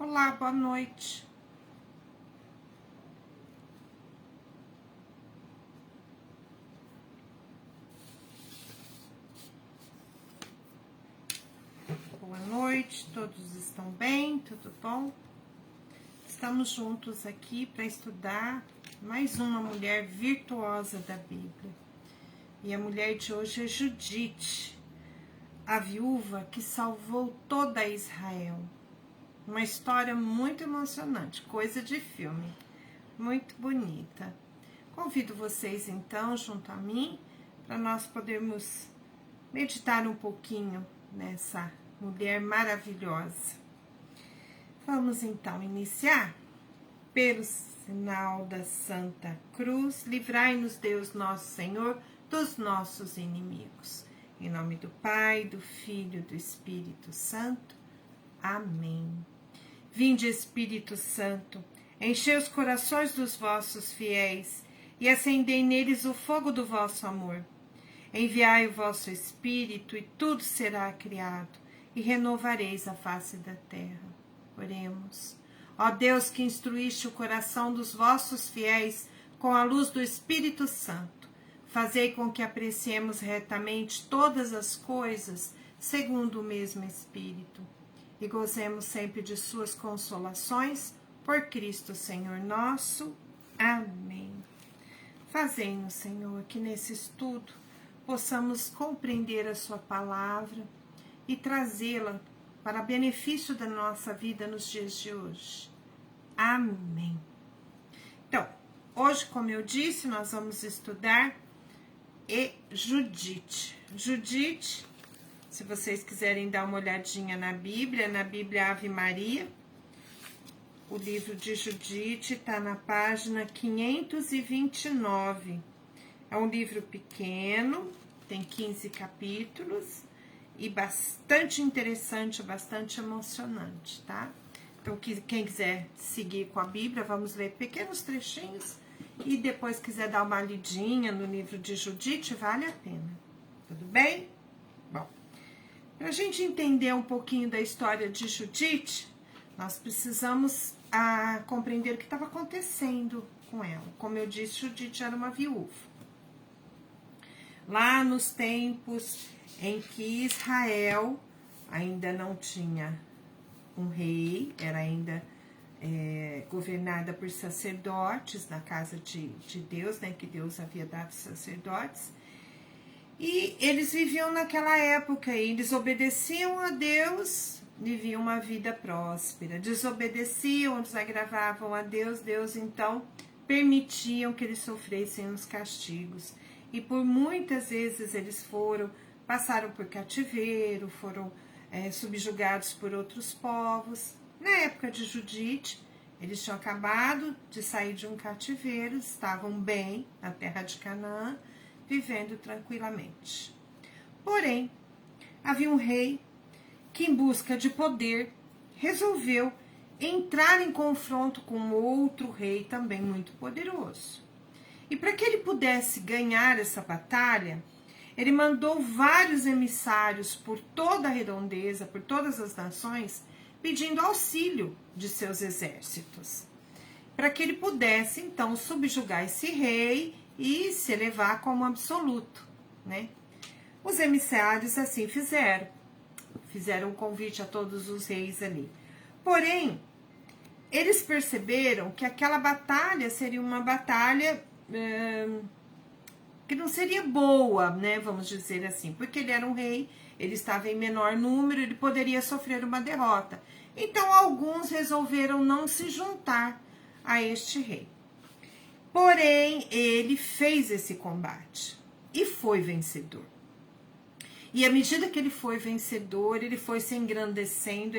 Olá, boa noite. Boa noite, todos estão bem? Tudo bom? Estamos juntos aqui para estudar mais uma mulher virtuosa da Bíblia. E a mulher de hoje é Judite, a viúva que salvou toda Israel. Uma história muito emocionante, coisa de filme, muito bonita. Convido vocês então, junto a mim, para nós podermos meditar um pouquinho nessa mulher maravilhosa. Vamos então iniciar. Pelo sinal da Santa Cruz, livrai-nos Deus nosso Senhor dos nossos inimigos. Em nome do Pai, do Filho e do Espírito Santo. Amém. Vinde, Espírito Santo, enchei os corações dos vossos fiéis e acendei neles o fogo do vosso amor. Enviai o vosso Espírito e tudo será criado e renovareis a face da terra. Oremos. Ó Deus, que instruíste o coração dos vossos fiéis com a luz do Espírito Santo, fazei com que apreciemos retamente todas as coisas segundo o mesmo Espírito e gozemos sempre de suas consolações, por Cristo Senhor nosso. Amém. Fazei-nos, Senhor, que nesse estudo possamos compreender a sua palavra e trazê-la para benefício da nossa vida nos dias de hoje. Amém. Então, hoje, como eu disse, nós vamos estudar Judite. Judite, se vocês quiserem dar uma olhadinha na Bíblia Ave Maria, o livro de Judite está na página 529. É um livro pequeno, tem 15 capítulos e bastante interessante, bastante emocionante, tá? Então, quem quiser seguir com a Bíblia, vamos ler pequenos trechinhos e depois quiser dar uma lidinha no livro de Judite, vale a pena. Tudo bem? Bom, para a gente entender um pouquinho da história de Judite, nós precisamos compreender o que estava acontecendo com ela. Como eu disse, Judite era uma viúva. Lá nos tempos em que Israel ainda não tinha um rei, era ainda governada por sacerdotes na casa de Deus, né, que Deus havia dado sacerdotes, e eles viviam naquela época, e eles obedeciam a Deus, viviam uma vida próspera, desobedeciam, desagravavam a Deus, Deus então permitiam que eles sofressem os castigos, e por muitas vezes eles passaram por cativeiro, foram subjugados por outros povos. Na época de Judite, eles tinham acabado de sair de um cativeiro, estavam bem na terra de Canaã, vivendo tranquilamente. Porém, havia um rei que, em busca de poder, resolveu entrar em confronto com outro rei também muito poderoso. E para que ele pudesse ganhar essa batalha, ele mandou vários emissários por toda a redondeza, por todas as nações, pedindo auxílio de seus exércitos, para que ele pudesse, então, subjugar esse rei e se elevar como absoluto, né? Os emissários assim fizeram um convite a todos os reis ali. Porém, eles perceberam que aquela batalha seria uma batalha que não seria boa, né, vamos dizer assim, porque ele era um rei, ele estava em menor número, ele poderia sofrer uma derrota. Então, alguns resolveram não se juntar a este rei. Porém, ele fez esse combate e foi vencedor. E à medida que ele foi vencedor, ele foi se engrandecendo,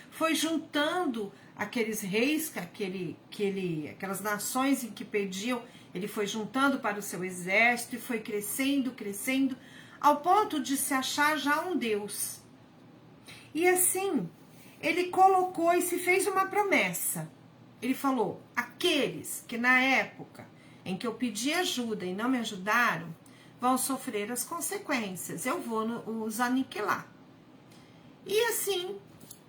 foi juntando aqueles reis, aquelas nações em que perdiam, ele foi juntando para o seu exército e foi crescendo, ao ponto de se achar já um Deus. E assim, ele colocou e se fez uma promessa. Ele falou, aqueles que na época em que eu pedi ajuda e não me ajudaram, vão sofrer as consequências, eu vou os aniquilar. E assim,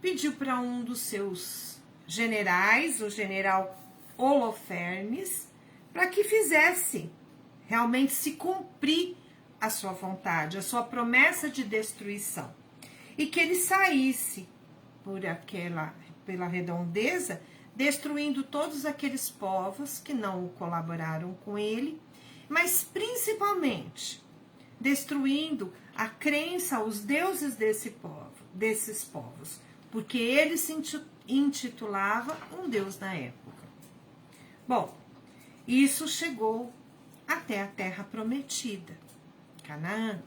pediu para um dos seus generais, o general Holofernes, para que fizesse realmente se cumprir a sua vontade, a sua promessa de destruição, e que ele saísse pela redondeza, destruindo todos aqueles povos que não colaboraram com ele, mas principalmente destruindo a crença aos deuses desses povos, porque ele se intitulava um deus na época. Bom, isso chegou até a terra prometida, Canaã.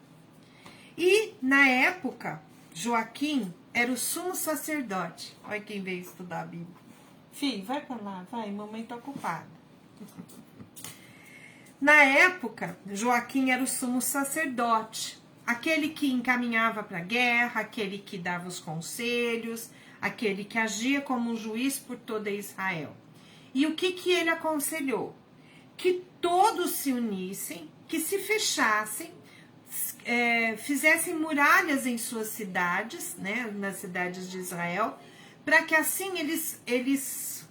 E na época, Joaquim era o sumo sacerdote. Olha quem veio estudar a Bíblia. Filho, vai pra lá, vai, mamãe tá ocupada. Na época, Joaquim era o sumo sacerdote, aquele que encaminhava para a guerra, aquele que dava os conselhos, aquele que agia como um juiz por toda Israel. E o que ele aconselhou? Que todos se unissem, que se fechassem, fizessem muralhas em suas cidades, né, nas cidades de Israel, para que assim eles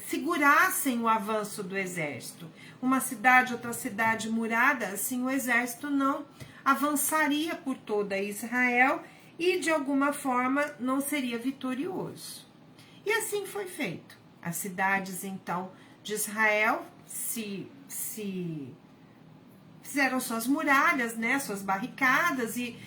segurassem o avanço do exército. Uma cidade, outra cidade murada, assim o exército não avançaria por toda Israel e de alguma forma não seria vitorioso. E assim foi feito. As cidades então de Israel fizeram suas muralhas, né, suas barricadas, e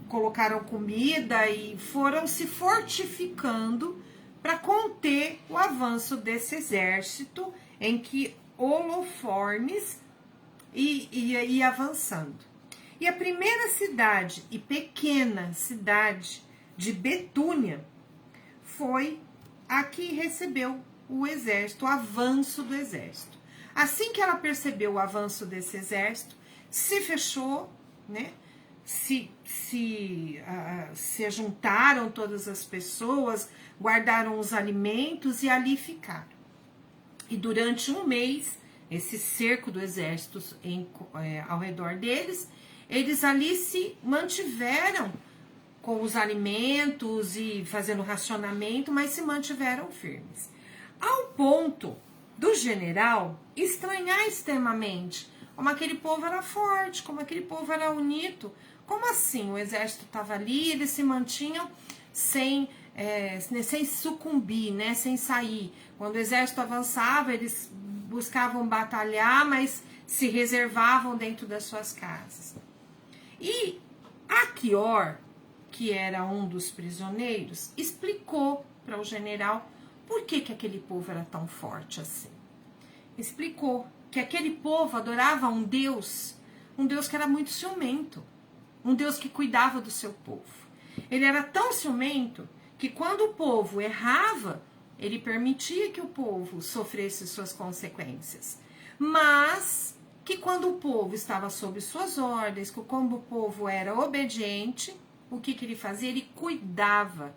colocaram comida e foram se fortificando para conter o avanço desse exército em que Holofernes ia avançando. E a primeira cidade e pequena cidade de Betúnia foi a que recebeu o exército, o avanço do exército. Assim que ela percebeu o avanço desse exército, se fechou, né? Se juntaram todas as pessoas, guardaram os alimentos e ali ficaram. E durante um mês, esse cerco do exército ao redor deles, eles ali se mantiveram com os alimentos e fazendo racionamento, mas se mantiveram firmes. Ao ponto do general estranhar extremamente como aquele povo era forte, como aquele povo era unido. Como assim? O exército estava ali, eles se mantinham sem sucumbir, né? Sem sair. Quando o exército avançava, eles buscavam batalhar, mas se reservavam dentro das suas casas. E Aquior, que era um dos prisioneiros, explicou para o general por que aquele povo era tão forte assim. Explicou que aquele povo adorava um Deus que era muito ciumento, um Deus que cuidava do seu povo. Ele era tão ciumento que quando o povo errava, ele permitia que o povo sofresse suas consequências. Mas que quando o povo estava sob suas ordens, como o povo era obediente, o que ele fazia? Ele cuidava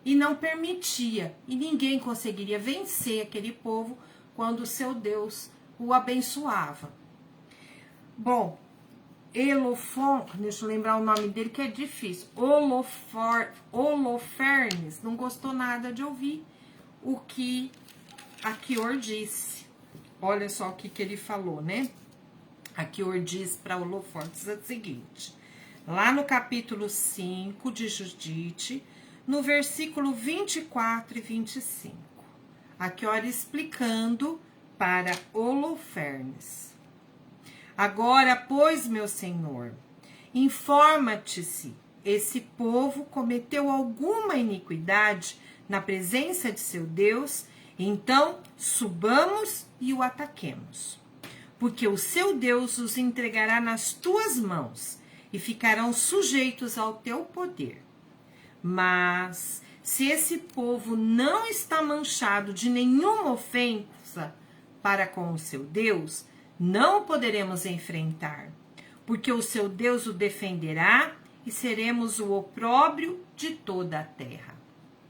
e não permitia. E ninguém conseguiria vencer aquele povo quando o seu Deus o abençoava. Bom, deixa eu lembrar o nome dele que é difícil. Holofernes não gostou nada de ouvir o que Aquior disse. Olha só o que ele falou, né? Aquior diz para Holofernes o seguinte, lá no capítulo 5 de Judite, no versículo 24 e 25. Aquior explicando para Holofernes. Agora, pois, meu senhor, informa-te-se, esse povo cometeu alguma iniquidade na presença de seu Deus, então subamos e o ataquemos. Porque o seu Deus os entregará nas tuas mãos e ficarão sujeitos ao teu poder. Mas, se esse povo não está manchado de nenhuma ofensa para com o seu Deus, não poderemos enfrentar, porque o seu Deus o defenderá e seremos o opróbrio de toda a terra.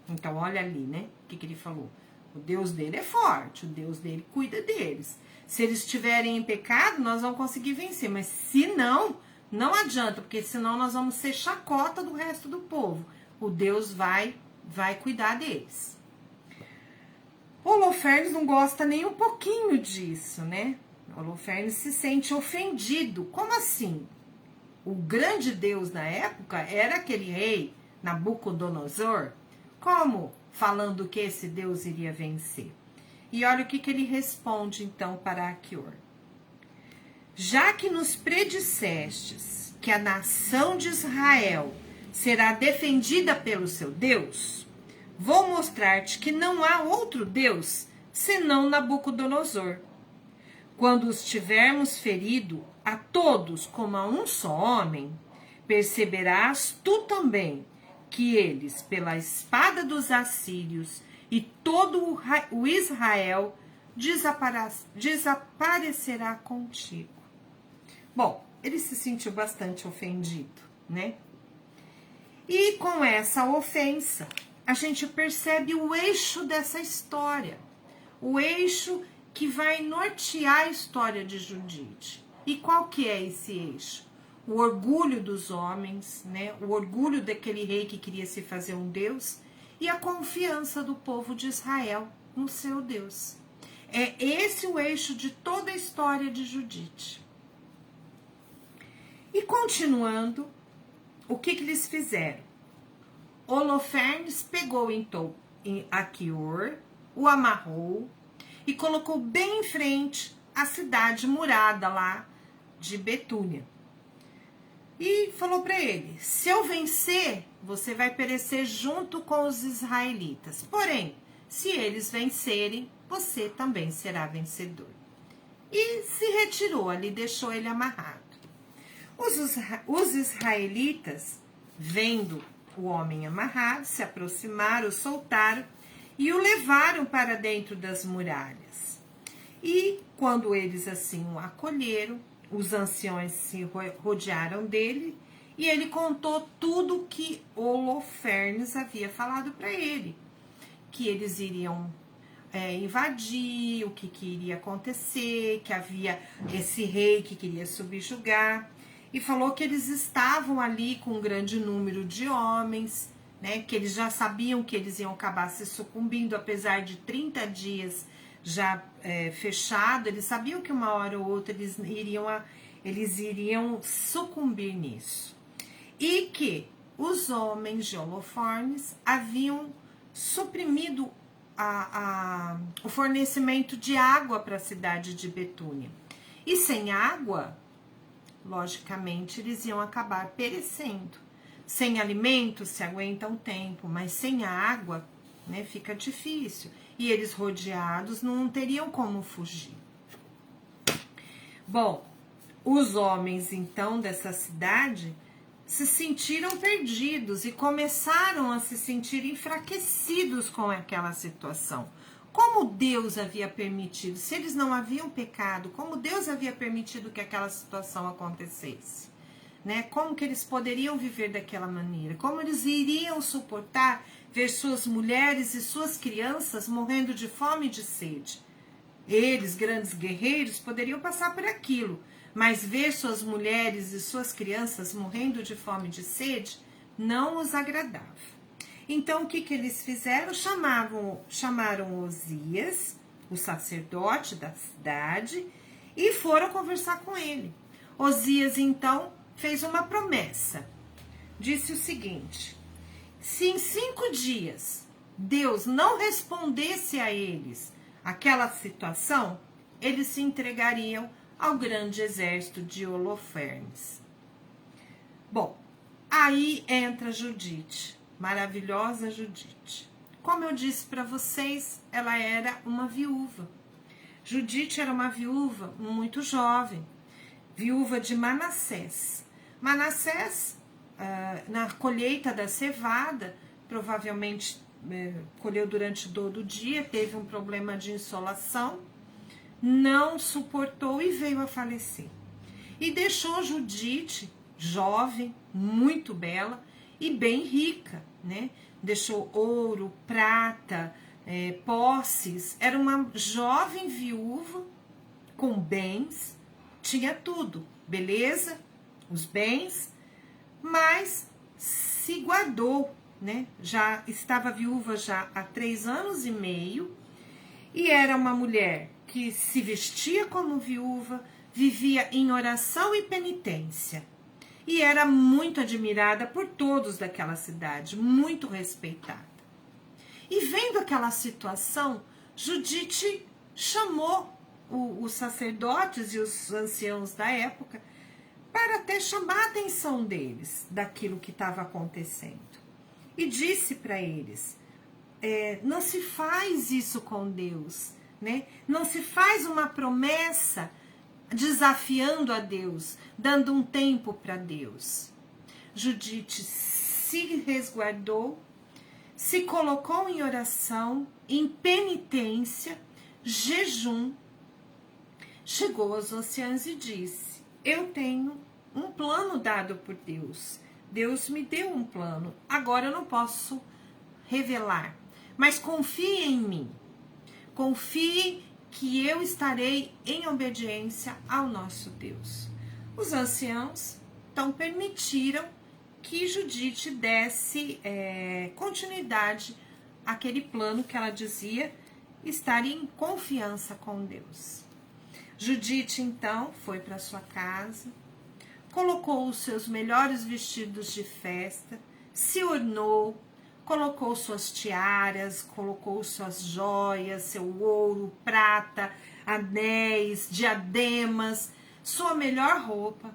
Então, olha ali, né? O que ele falou? O Deus dele é forte, o Deus dele cuida deles. Se eles estiverem em pecado, nós vamos conseguir vencer. Mas se não, não adianta, porque senão nós vamos ser chacota do resto do povo. O Deus vai vai cuidar deles. Holofernes não gosta nem um pouquinho disso, né? Holofernes se sente ofendido. Como assim? O grande Deus na época era aquele rei Nabucodonosor. Como? Falando que esse Deus iria vencer. E olha o que ele responde então para Aquior. Já que nos predissestes que a nação de Israel será defendida pelo seu Deus, vou mostrar-te que não há outro Deus senão Nabucodonosor. Quando os tivermos ferido a todos como a um só homem, perceberás tu também que eles, pela espada dos assírios e todo o Israel, desaparecerá contigo. Bom, ele se sentiu bastante ofendido, né? E com essa ofensa, a gente percebe o eixo dessa história, o eixo que vai nortear a história de Judite. E qual que é esse eixo? O orgulho dos homens, né? O orgulho daquele rei que queria se fazer um Deus e a confiança do povo de Israel no seu Deus. É esse o eixo de toda a história de Judite. E continuando, o que eles fizeram? Holofernes pegou então Aquior, o amarrou e colocou bem em frente a cidade murada lá de Betúnia. E falou para ele, se eu vencer, você vai perecer junto com os israelitas. Porém, se eles vencerem, você também será vencedor. E se retirou ali, deixou ele amarrado. Os israelitas, vendo o homem amarrado, se aproximaram, o soltaram e o levaram para dentro das muralhas. E quando eles assim o acolheram, os anciões se rodearam dele e ele contou tudo que Holofernes havia falado para ele. Que eles iriam invadir, o que iria acontecer, que havia esse rei que queria subjugar. E falou que eles estavam ali com um grande número de homens, né? Que eles já sabiam que eles iam acabar se sucumbindo, apesar de 30 dias já fechado, eles sabiam que uma hora ou outra eles iriam sucumbir nisso. E que os homens de Holofernes haviam suprimido o fornecimento de água para a cidade de Betúnia. E sem água, logicamente, eles iam acabar perecendo. Sem alimento se aguenta um tempo, mas sem água, né, fica difícil. E eles rodeados não teriam como fugir. Bom, os homens, então, dessa cidade se sentiram perdidos e começaram a se sentir enfraquecidos com aquela situação. Como Deus havia permitido, se eles não haviam pecado, como Deus havia permitido que aquela situação acontecesse? Né? Como que eles poderiam viver daquela maneira? Como eles iriam suportar ver suas mulheres e suas crianças morrendo de fome e de sede? Eles, grandes guerreiros, poderiam passar por aquilo, mas ver suas mulheres e suas crianças morrendo de fome e de sede não os agradava. Então, o que eles fizeram? Chamaram Osias, o sacerdote da cidade, e foram conversar com ele. Osias, então, fez uma promessa. Disse o seguinte: se em 5 dias Deus não respondesse a eles aquela situação, eles se entregariam ao grande exército de Holofernes. Bom, aí entra Judite, maravilhosa Judite. Como eu disse para vocês, ela era uma viúva. Judite era uma viúva muito jovem, viúva de Manassés. Manassés, na colheita da cevada, provavelmente colheu durante todo o dia, teve um problema de insolação, não suportou e veio a falecer. E deixou Judite, jovem, muito bela e bem rica, né? Deixou ouro, prata, posses. Era uma jovem viúva com bens, tinha tudo, beleza, os bens, mas se guardou, né? Já estava viúva já há 3 anos e meio, e era uma mulher que se vestia como viúva, vivia em oração e penitência, e era muito admirada por todos daquela cidade, muito respeitada. E vendo aquela situação, Judite chamou os sacerdotes e os anciãos da época para até chamar a atenção deles daquilo que estava acontecendo. E disse para eles, não se faz isso com Deus, né? Não se faz uma promessa desafiando a Deus, dando um tempo para Deus. Judite se resguardou, se colocou em oração, em penitência, jejum, chegou aos anciãos e disse, eu tenho um plano dado por Deus. Deus me deu um plano, agora eu não posso revelar, mas confie em mim. Confie que eu estarei em obediência ao nosso Deus. Os anciãos então permitiram que Judite desse continuidade àquele plano que ela dizia estar em confiança com Deus. Judite então foi para sua casa, colocou os seus melhores vestidos de festa, se ornou, colocou suas tiaras, colocou suas joias, seu ouro, prata, anéis, diademas, sua melhor roupa,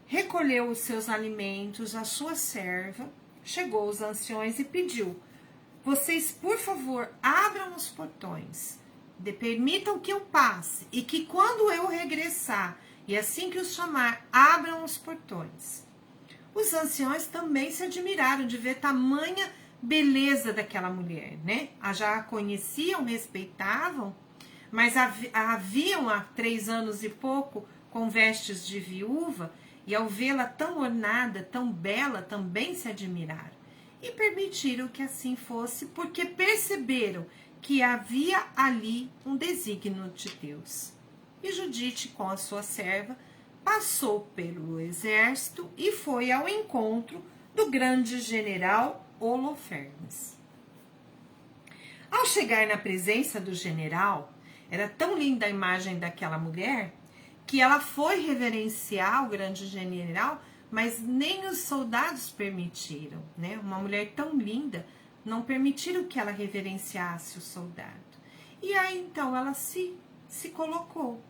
recolheu os seus alimentos, a sua serva, chegou aos anciões e pediu, vocês, por favor, abram os portões, permitam que eu passe, e que quando eu regressar, e assim que os chamar, abram os portões. Os anciões também se admiraram de ver tamanha beleza daquela mulher, né? Já a conheciam, respeitavam, mas haviam há 3 anos e pouco com vestes de viúva, e ao vê-la tão ornada, tão bela, também se admiraram. E permitiram que assim fosse, porque perceberam que havia ali um desígnio de Deus. E Judite, com a sua serva, passou pelo exército e foi ao encontro do grande general Holofernes. Ao chegar na presença do general, era tão linda a imagem daquela mulher que ela foi reverenciar o grande general, mas nem os soldados permitiram, né? Uma mulher tão linda, não permitiram que ela reverenciasse o soldado. E aí então ela se colocou.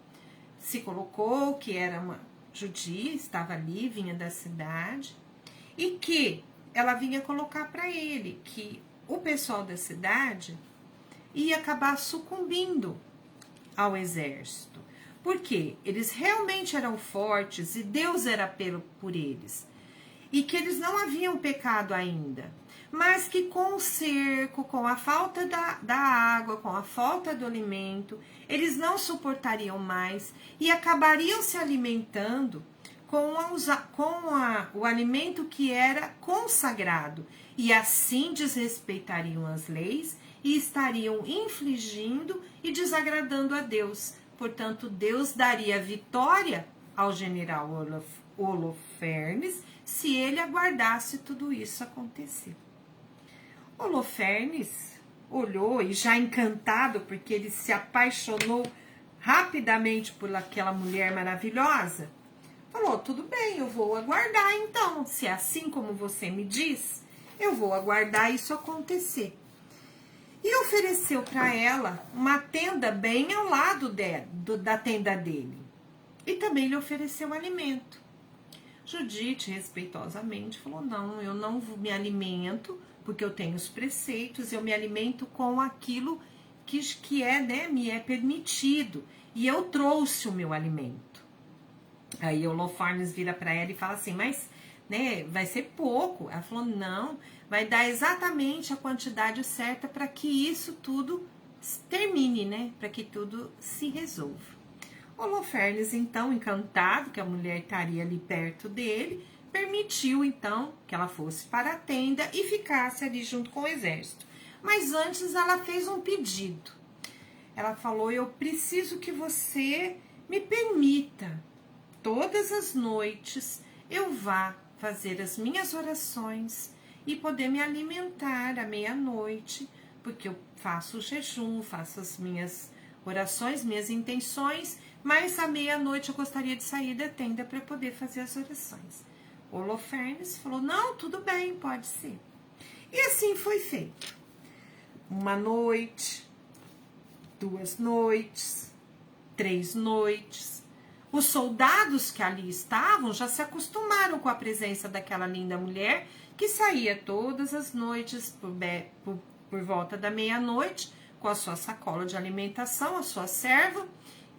Se colocou que era uma judia, estava ali, vinha da cidade, e que ela vinha colocar para ele que o pessoal da cidade ia acabar sucumbindo ao exército. Porque eles realmente eram fortes e Deus era por eles. E que eles não haviam pecado ainda. Mas que com o cerco, com a falta da água, com a falta do alimento, eles não suportariam mais e acabariam se alimentando com o alimento que era consagrado. E assim desrespeitariam as leis e estariam infligindo e desagradando a Deus. Portanto, Deus daria vitória ao general Holofernes se ele aguardasse tudo isso acontecer. Holofernes olhou e já encantado, porque ele se apaixonou rapidamente por aquela mulher maravilhosa, falou, tudo bem, eu vou aguardar então, se é assim como você me diz, eu vou aguardar isso acontecer. E ofereceu para ela uma tenda bem ao lado da tenda dele. E também lhe ofereceu alimento. Judite, respeitosamente, falou, não, eu não me alimento, porque eu tenho os preceitos, eu me alimento com aquilo que é, né, me é permitido. E eu trouxe o meu alimento. Aí o Holofernes vira para ela e fala assim, mas, né, vai ser pouco. Ela falou, não, vai dar exatamente a quantidade certa para que isso tudo termine, né, para que tudo se resolva. Holofernes, então, encantado que a mulher estaria ali perto dele, permitiu, então, que ela fosse para a tenda e ficasse ali junto com o exército. Mas antes ela fez um pedido. Ela falou, eu preciso que você me permita, todas as noites, eu vá fazer as minhas orações e poder me alimentar à meia-noite, porque eu faço o jejum, faço as minhas orações, minhas intenções, mas à meia-noite eu gostaria de sair da tenda para poder fazer as orações. Holofernes falou, não, tudo bem, pode ser. E assim foi feito. Uma noite, 2 noites, 3 noites. Os soldados que ali estavam já se acostumaram com a presença daquela linda mulher que saía todas as noites por volta da meia-noite com a sua sacola de alimentação, a sua serva,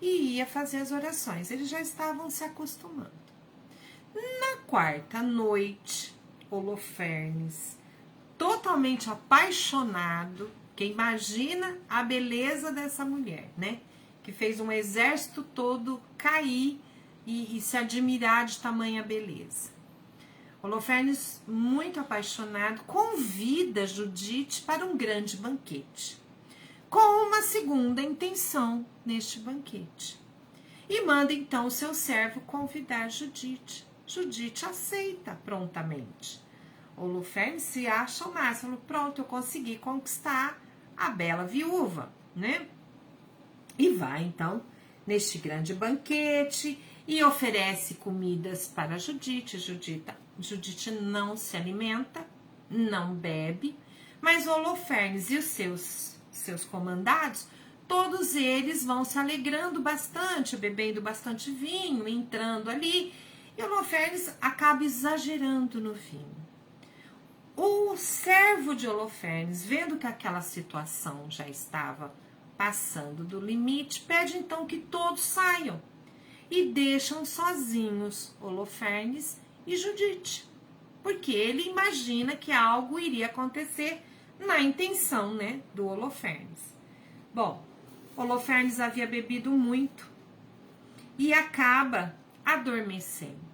e ia fazer as orações. Eles já estavam se acostumando. Na 4ª noite, Holofernes, totalmente apaixonado, que imagina a beleza dessa mulher, né? Que fez um exército todo cair e se admirar de tamanha beleza. Holofernes, muito apaixonado, convida Judite para um grande banquete, com uma segunda intenção neste banquete. E manda então o seu servo convidar Judite. Judite aceita prontamente. Holofernes se acha o máximo. Pronto, eu consegui conquistar a bela viúva, né? E vai então neste grande banquete e oferece comidas para Judite. Judite não se alimenta, não bebe, mas Holofernes e os seus comandados, todos eles vão se alegrando bastante, bebendo bastante vinho, entrando ali, e Holofernes acaba exagerando no vinho. O servo de Holofernes, vendo que aquela situação já estava passando do limite, pede então que todos saiam e deixam sozinhos Holofernes e Judite, porque ele imagina que algo iria acontecer na intenção, né, do Holofernes. Bom, Holofernes havia bebido muito e acaba adormecendo.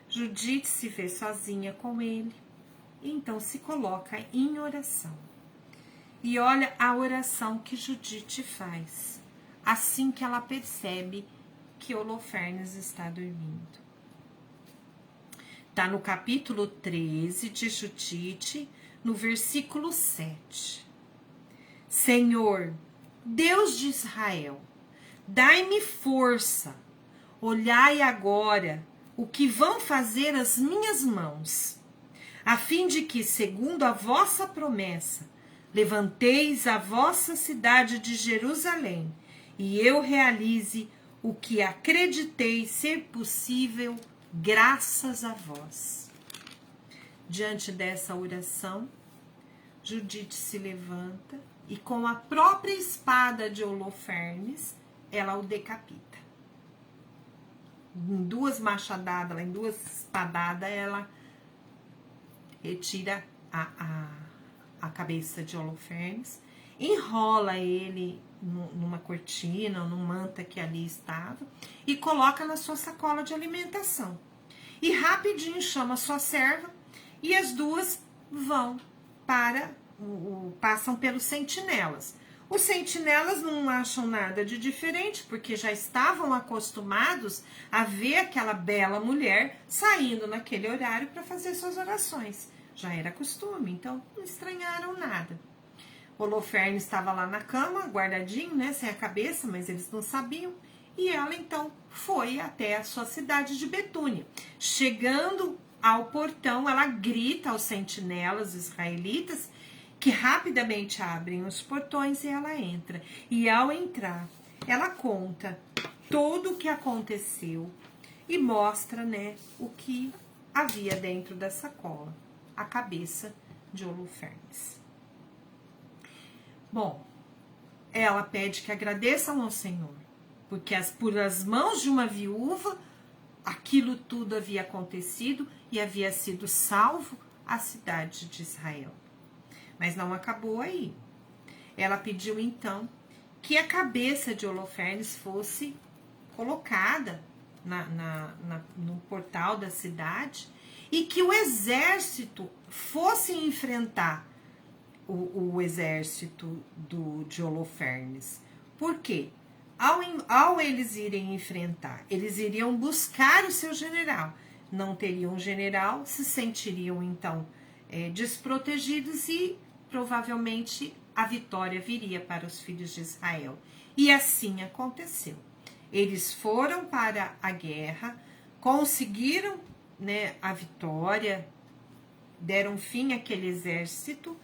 Judite se vê sozinha com ele, então se coloca em oração. E olha a oração que Judite faz, assim que ela percebe que Holofernes está dormindo. Está no capítulo 13 de Judite, no versículo 7. Senhor, Deus de Israel, dai-me força, olhai agora o que vão fazer as minhas mãos, a fim de que, segundo a vossa promessa, levanteis a vossa cidade de Jerusalém, e eu realize o que acreditei ser possível graças a vós. Diante dessa oração, Judite se levanta e com a própria espada de Holofernes, ela o decapita. Em 2 machadadas, em 2 espadadas, ela retira a cabeça de Holofernes, enrola ele numa cortina ou num manta que ali estava e coloca na sua sacola de alimentação. E rapidinho chama sua serva e as duas vão passam pelos sentinelas. Os sentinelas não acham nada de diferente, porque já estavam acostumados a ver aquela bela mulher saindo naquele horário para fazer suas orações. Já era costume, então não estranharam nada. Holofernes estava lá na cama, guardadinho, né, sem a cabeça, mas eles não sabiam. E ela, então, foi até a sua cidade de Betúnia. Chegando ao portão, ela grita aos sentinelas israelitas, que rapidamente abrem os portões e ela entra. E ao entrar, ela conta tudo o que aconteceu e mostra, né, o que havia dentro da sacola, a cabeça de Holofernes. Bom, ela pede que agradeçam ao Senhor, porque por as mãos de uma viúva, aquilo tudo havia acontecido e havia sido salvo a cidade de Israel. Mas não acabou aí. Ela pediu então que a cabeça de Holofernes fosse colocada no portal da cidade e que o exército fosse enfrentar o exército de Holofernes. Por quê? Ao eles irem enfrentar, eles iriam buscar o seu general. Não teriam um general, se sentiriam então desprotegidos e provavelmente a vitória viria para os filhos de Israel. E assim aconteceu. Eles foram para a guerra, conseguiram, né, a vitória, deram fim àquele exército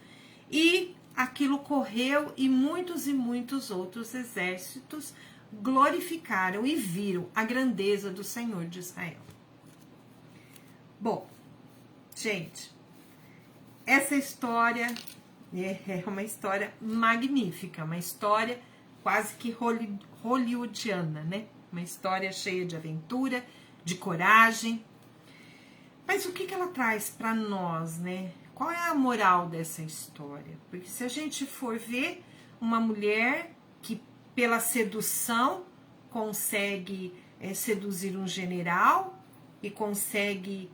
e aquilo correu e muitos outros exércitos glorificaram e viram a grandeza do Senhor de Israel. Bom, gente, essa história é uma história magnífica, uma história quase que hollywoodiana, né? Uma história cheia de aventura, de coragem. Mas o que ela traz para nós, né? Qual é a moral dessa história? Porque se a gente for ver uma mulher que pela sedução consegue seduzir um general e consegue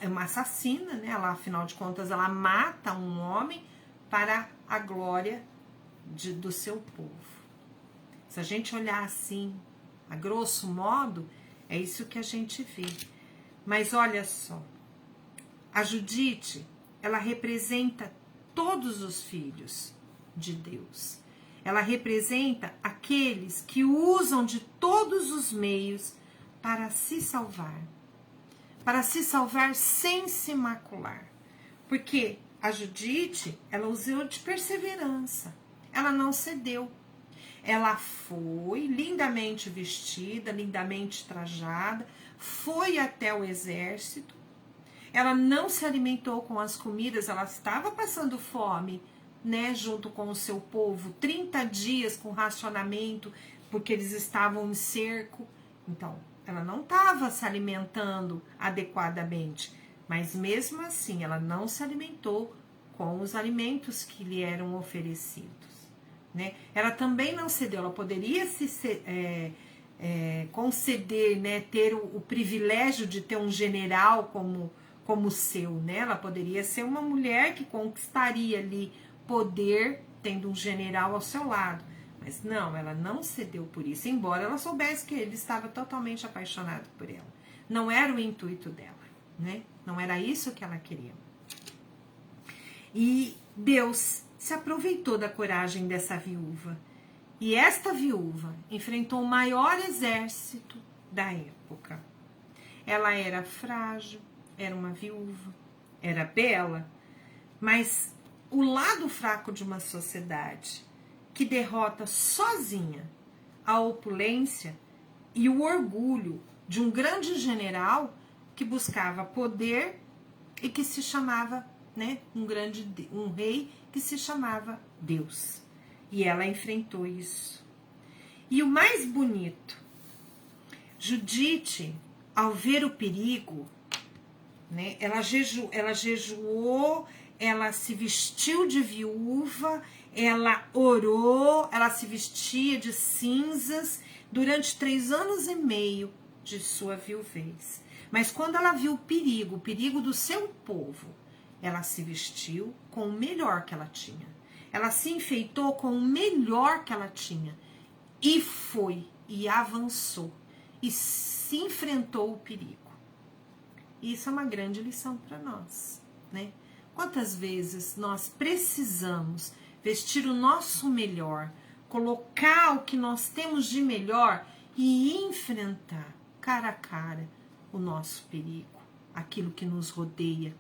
uma assassina, né? Ela, afinal de contas, ela mata um homem para a glória do seu povo. Se a gente olhar assim, a grosso modo, é isso que a gente vê. Mas olha só, a Judite, ela representa todos os filhos de Deus. Ela representa aqueles que usam de todos os meios para se salvar sem se macular. Porque a Judite, ela usou de perseverança, ela não cedeu. Ela foi lindamente vestida, lindamente trajada, foi até o exército. Ela não se alimentou com as comidas, ela estava passando fome, né, junto com o seu povo, 30 dias com racionamento, porque eles estavam em cerco. Então, ela não estava se alimentando adequadamente, mas mesmo assim, ela não se alimentou com os alimentos que lhe eram oferecidos, né? Ela também não cedeu, ela poderia conceder, né, ter o privilégio de ter um general como seu, né? Ela poderia ser uma mulher que conquistaria ali poder tendo um general ao seu lado, mas não, ela não cedeu por isso, embora ela soubesse que ele estava totalmente apaixonado por ela. Não era o intuito dela, né? Não era isso que ela queria. E Deus se aproveitou da coragem dessa viúva. E esta viúva enfrentou o maior exército da época. Ela era frágil, era uma viúva, era bela, mas o lado fraco de uma sociedade que derrota sozinha a opulência e o orgulho de um grande general que buscava poder e que se chamava, né, um rei que se chamava Deus. E ela enfrentou isso. E o mais bonito, Judite, ao ver o perigo, né, ela jejuou, ela se vestiu de viúva, ela orou, ela se vestia de cinzas durante 3 anos e meio de sua viuvez. Mas quando ela viu o perigo do seu povo, ela se vestiu com o melhor que ela tinha. Ela se enfeitou com o melhor que ela tinha. E foi, e avançou, e se enfrentou o perigo. Isso é uma grande lição para nós, né? Quantas vezes nós precisamos vestir o nosso melhor, colocar o que nós temos de melhor e enfrentar cara a cara o nosso perigo, aquilo que nos rodeia,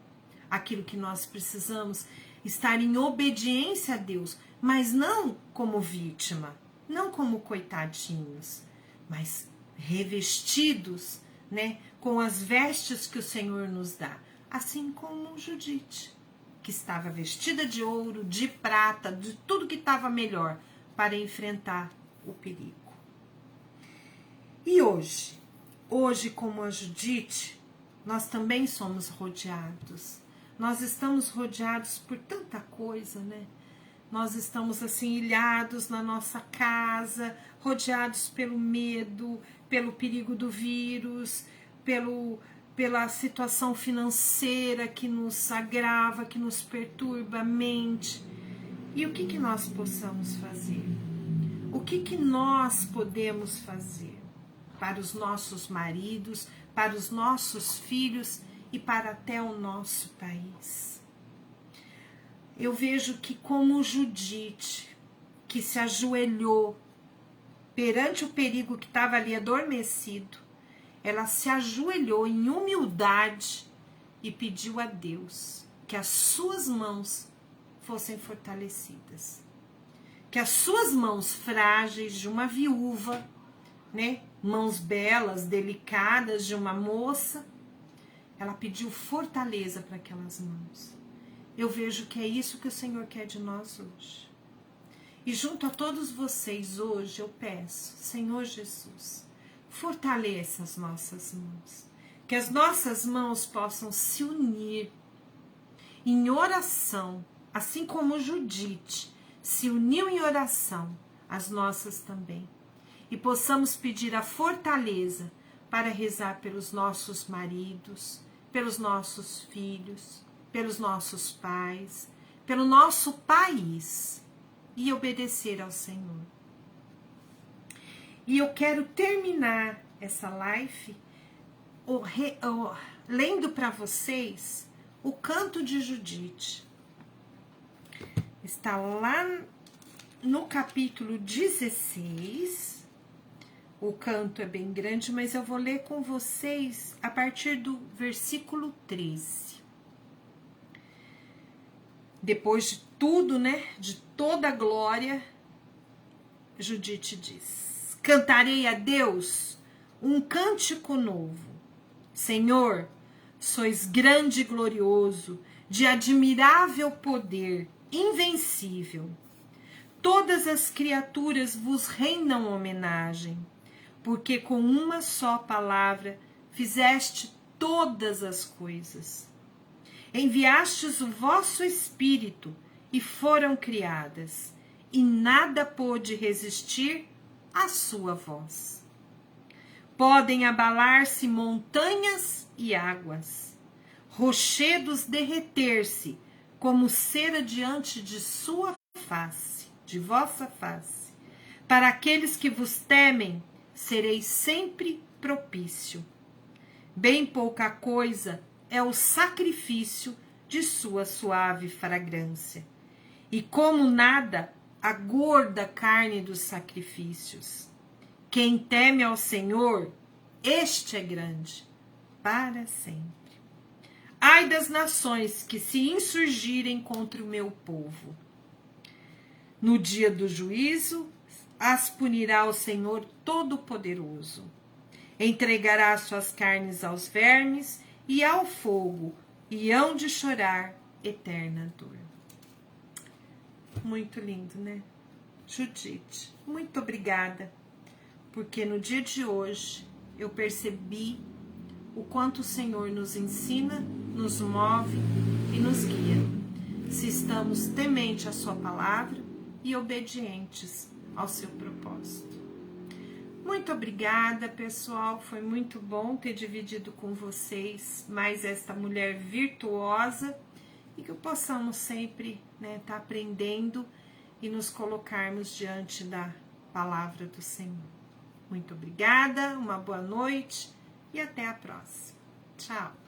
aquilo que nós precisamos estar em obediência a Deus, mas não como vítima, não como coitadinhos, mas revestidos, né, com as vestes que o Senhor nos dá, assim como Judite, que estava vestida de ouro, de prata, de tudo que estava melhor para enfrentar o perigo. E hoje como a Judite, nós também somos rodeados. Nós estamos rodeados por tanta coisa, né? Nós estamos assim ilhados na nossa casa, rodeados pelo medo, pelo perigo do vírus, pela situação financeira que nos agrava, que nos perturba a mente. E o que nós possamos fazer? O que nós podemos fazer para os nossos maridos, para os nossos filhos e para até o nosso país. Eu vejo que como Judite, que se ajoelhou perante o perigo que estava ali adormecido, ela se ajoelhou em humildade e pediu a Deus que as suas mãos fossem fortalecidas. Que as suas mãos frágeis de uma viúva, né, mãos belas, delicadas de uma moça, ela pediu fortaleza para aquelas mãos. Eu vejo que é isso que o Senhor quer de nós hoje. E junto a todos vocês hoje eu peço, Senhor Jesus, fortaleça as nossas mãos. Que as nossas mãos possam se unir em oração, assim como Judite se uniu em oração, as nossas também. E possamos pedir a fortaleza para rezar pelos nossos maridos, pelos nossos filhos, pelos nossos pais, pelo nosso país e obedecer ao Senhor. E eu quero terminar essa live lendo para vocês o canto de Judite. Está lá no capítulo 16. O canto é bem grande, mas eu vou ler com vocês a partir do versículo 13. Depois de tudo, né, de toda a glória, Judite diz: cantarei a Deus um cântico novo. Senhor, sois grande e glorioso, de admirável poder, invencível. Todas as criaturas vos rendam homenagem, porque com uma só palavra fizeste todas as coisas. Enviastes o vosso Espírito e foram criadas, e nada pôde resistir à sua voz. Podem abalar-se montanhas e águas, rochedos derreter-se como cera diante de sua face, de vossa face. Para aqueles que vos temem, sereis sempre propício. Bem pouca coisa é o sacrifício de sua suave fragrância, e como nada a gorda carne dos sacrifícios. Quem teme ao Senhor, este é grande, para sempre. Ai das nações que se insurgirem contra o meu povo. No dia do juízo, as punirá o Senhor Todo-Poderoso. Entregará suas carnes aos vermes e ao fogo, e hão de chorar eterna dor. Muito lindo, né? Judite, muito obrigada, porque no dia de hoje eu percebi o quanto o Senhor nos ensina, nos move e nos guia, se estamos temente à sua palavra e obedientes ao seu propósito. Muito obrigada, pessoal, foi muito bom ter dividido com vocês mais esta mulher virtuosa e que possamos sempre, né, tá aprendendo e nos colocarmos diante da palavra do Senhor. Muito obrigada, uma boa noite e até a próxima. Tchau!